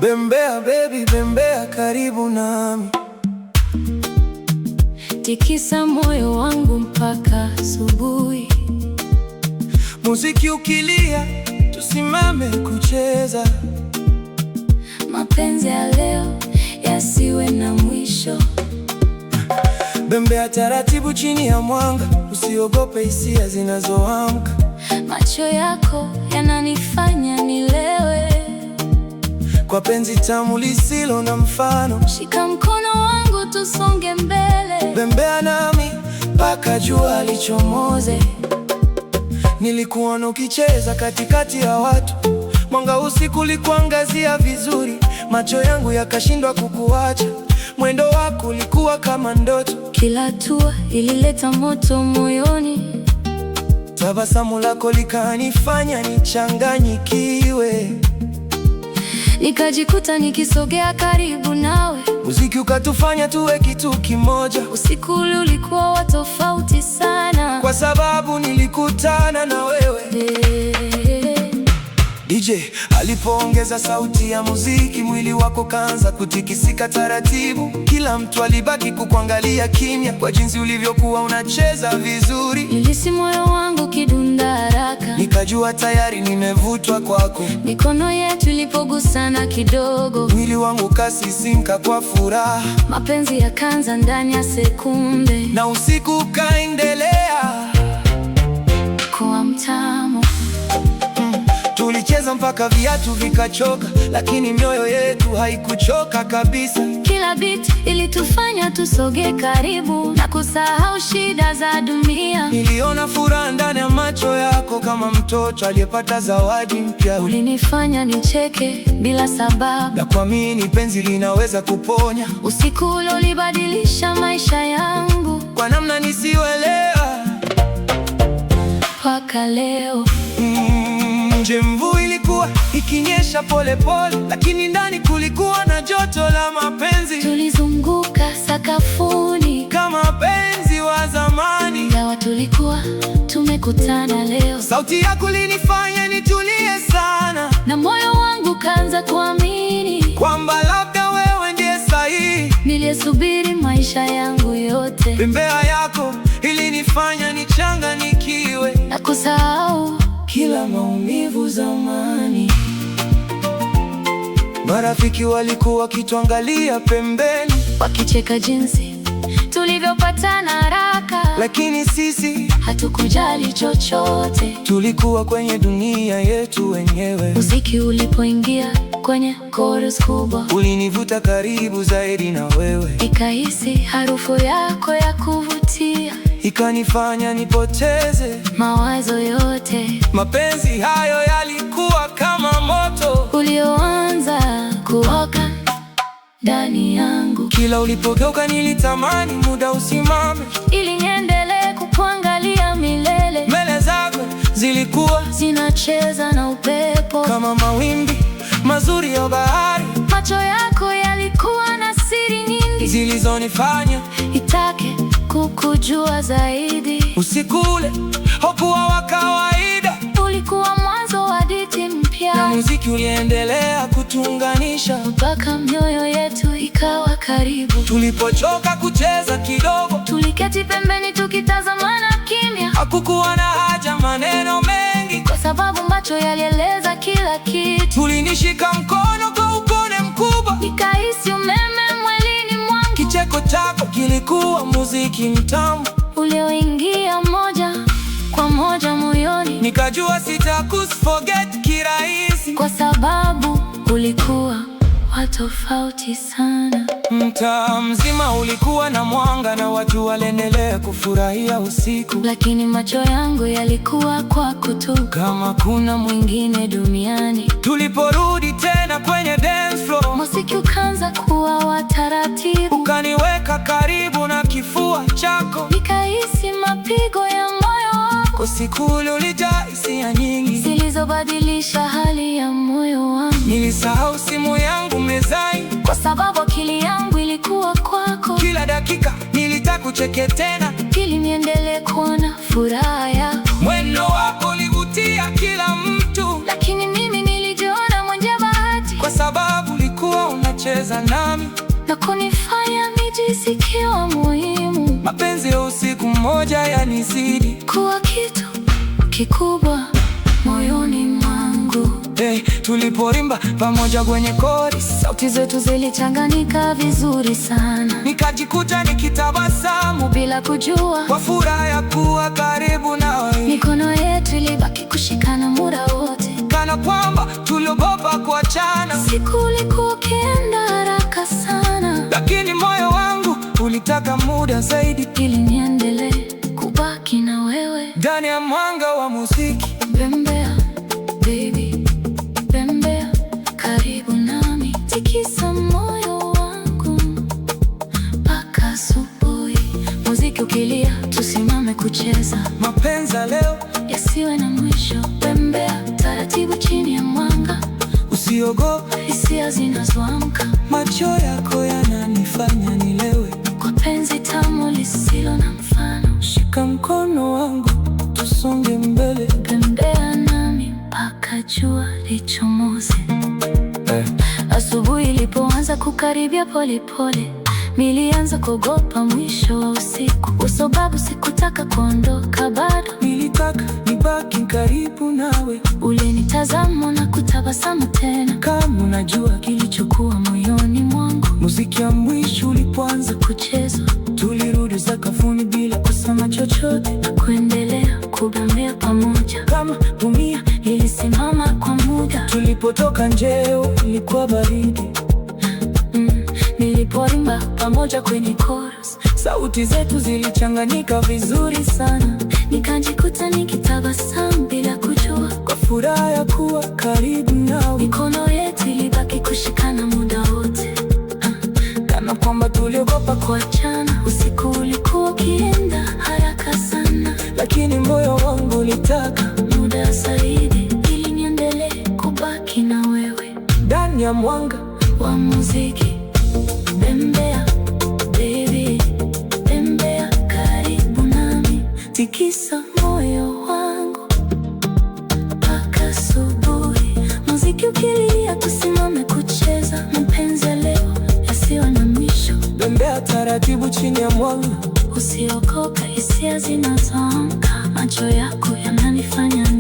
Bembea baby, bembea karibu nami, tikisa moyo wangu mpaka asubuhi. Muziki ukilia, tusimame kucheza. Mapenzi ya leo yasiwe na mwisho. Bembea taratibu chini ya mwanga, usiogope hisia zinazoamka. Macho yako yananifanya nilewe, kwa penzi tamu lisilo na mfano. Shika mkono wangu tusonge mbele. Bembea nami mpaka jua lichomoze. Nilikuona ukicheza katikati ya watu, mwanga usiku ulikuangazia vizuri, macho yangu yakashindwa kukuacha. Mwendo wako ulikuwa kama ndoto, kila hatua ilileta moto moyoni. Tabasamu lako likanifanya nichanganyikiwe, nikajikuta nikisogea karibu nawe. Muziki ukatufanya tuwe kitu kimoja. Usiku ule ulikuwa wa tofauti sana, kwa sababu nilikutana na wewe. DJ alipoongeza sauti ya muziki, mwili wako kaanza kutikisika taratibu. Kila mtu alibaki kukuangalia kimya, kwa jinsi ulivyokuwa unacheza vizuri. Nilihisi moyo wangu kidunda haraka, nikajua tayari nimevutwa kwako. Mikono yetu ilipogusana kidogo, mwili wangu kasisimka kwa furaha. Mapenzi yakaanza ndani ya sekunde, na usiku ukaendelea kuwa mtamu. Tulicheza mpaka viatu vikachoka, lakini mioyo yetu haikuchoka kabisa. Kila beat ilitufanya tusoge karibu na kusahau shida za dunia. Niliona furaha ndani ya macho yako, kama mtoto aliyepata zawadi mpya. Ulinifanya nicheke bila sababu, na kuamini penzi linaweza kuponya. Usiku ule ulibadilisha maisha yangu kwa namna nisiyoelewa mpaka leo. Nje mvua ilikuwa ikinyesha pole pole, lakini ndani kulikuwa na joto la mapenzi. Tulizunguka sakafuni kama penzi wa zamani, ingawa tulikuwa tumekutana leo. Sauti yako ilinifanya nitulie sana, na moyo wangu kaanza kuamini kwamba labda wewe ndiye sahihi niliyesubiri maisha yangu yote. Bembea yako ilinifanya nichanganyikiwe na kusahau kila maumivu zamani. Marafiki walikuwa wakituangalia pembeni, wakicheka jinsi tulivyopatana haraka, lakini sisi hatukujali chochote. Tulikuwa kwenye dunia yetu wenyewe. Muziki ulipoingia kwenye chorus kubwa, ulinivuta karibu zaidi na wewe. Nikahisi harufu yako ya kuvutia, ikanifanya nipoteze mawazo yote. Mapenzi hayo yalikuwa kama moto ulioanza kuwaka ndani yangu. Kila ulipogeuka nilitamani muda usimame, ili niendelee kukuangalia milele. Mbele zako zilikuwa zinacheza na upepo kama mawimbi mazuri ya bahari. Macho yako yalikuwa na siri nyingi zilizonifanya nitake kukujua zaidi. Usiku ule haukuwa wa kawaida, ulikuwa mwanzo wa hadithi mpya, na muziki uliendelea kutuunganisha mpaka mioyo yetu ikawa karibu. Tulipochoka kucheza kidogo, tuliketi pembeni tukitazamana kimya. Hakukuwa na haja maneno mengi, kwa sababu macho yalieleza kila kitu. Tulinishika mkono kwa upole mkubwa, nikahisi umeme mwilini mwangu. Kicheko chako kilikuwa muziki mtamu ulioingia moja kwa moja moyoni. Nikajua sitakuforget kirahisi, kwa sababu ulikuwa wa tofauti sana. Mtaa mzima ulikuwa na mwanga na watu waliendelea kufurahia usiku, lakini macho yangu yalikuwa kwako tu, kama kuna mwingine duniani. Tuliporudi tena kwenye dance floor, muziki ukaanza kuwa wa taratibu, ukaniweka karibu na kifua chako. Nikahisi mapigo ya moyo wako. Usiku ule ulijaa hisia nyingi zilizobadilisha hali ya moyo wangu. Nilisahau simu yangu mezani, kwa sababu akili yangu ilikuwa kwako. kila dakika nilitaka kucheke tena, ili niendelee kuona furaha yako. mwendo wako ulivutia kila mtu, Lakini mimi nilijiona mwenye bahati, kwa sababu ulikuwa unacheza nami na kunifanya nijisikie wa muhimu. mapenzi ya usiku mmoja yanizidi Kuwa kitu kikubwa moyoni mwangu. Tulipoimba pamoja kwenye kori, Sauti zetu zilichanganyika vizuri sana, nikajikuta nikitabasamu bila kujua, kwa furaha ya kuwa karibu nawe. mikono yetu ilibaki kushikana muda wote, Kana kwamba tuliogopa kuachana. siku ulikuwa ukienda haraka sana, Lakini moyo wangu ulitaka muda zaidi, ili niendelee kubaki na wewe. ndani ya mwanga wa muziki. Bembea baby, bembea karibu nami, tikisa moyo wangu mpaka asubuhi. Muziki ukilia, tusimame kucheza, Mapenzi leo yasiwe na mwisho. Bembea taratibu chini ya mwanga, usiogope, hisia zinazoamka. macho yako yananifanya nilewe. Kwa penzi tamu lisilo na mfano, Shika mkono wangu tusonge mbele. bembea nami mpaka jua lichomoze. Asubuhi ilipoanza kukaribia polepole, nilianza kuogopa mwisho wa usiku, kwa sababu sikutaka kuondoka bado. Nilitaka nibaki karibu nawe, Ulinitazama na kutabasamu tena, kama unajua kilichokuwa moyoni mwangu. muziki ya mwisho ulipoanza, Kucheza tulirudi sakafuni bila kusema chochote, na kuendelea kubembea pamoja. kama dunia Ilisimama kwa muda, tulipotoka nje ilikuwa baridi. nilipoimba pamoja kwenye chorus, Sauti zetu zilichanganyika vizuri sana, nikajikuta nikitabasamu bila kujua, kwa furaha ya kuwa karibu nawe. mikono yetu ilibaki kushikana muda wote, Kana kwamba tuliogopa kuachana. Usiku ulikuwa ukienda haraka sana, lakini moyo wangu ulitaka muda zaidi, ili niendelee kubaki na wewe, ndani ya mwanga wa muziki. Bembea baby, bembea karibu nami, tikisa moyo wangu mpaka asubuhi. Muziki ukilia, tusimame kucheza, mapenzi ya leo yasiwe na mwisho. bembea taratibu chini ya mwanga, Usiogope hisia zinazoamka, macho yako yananifanya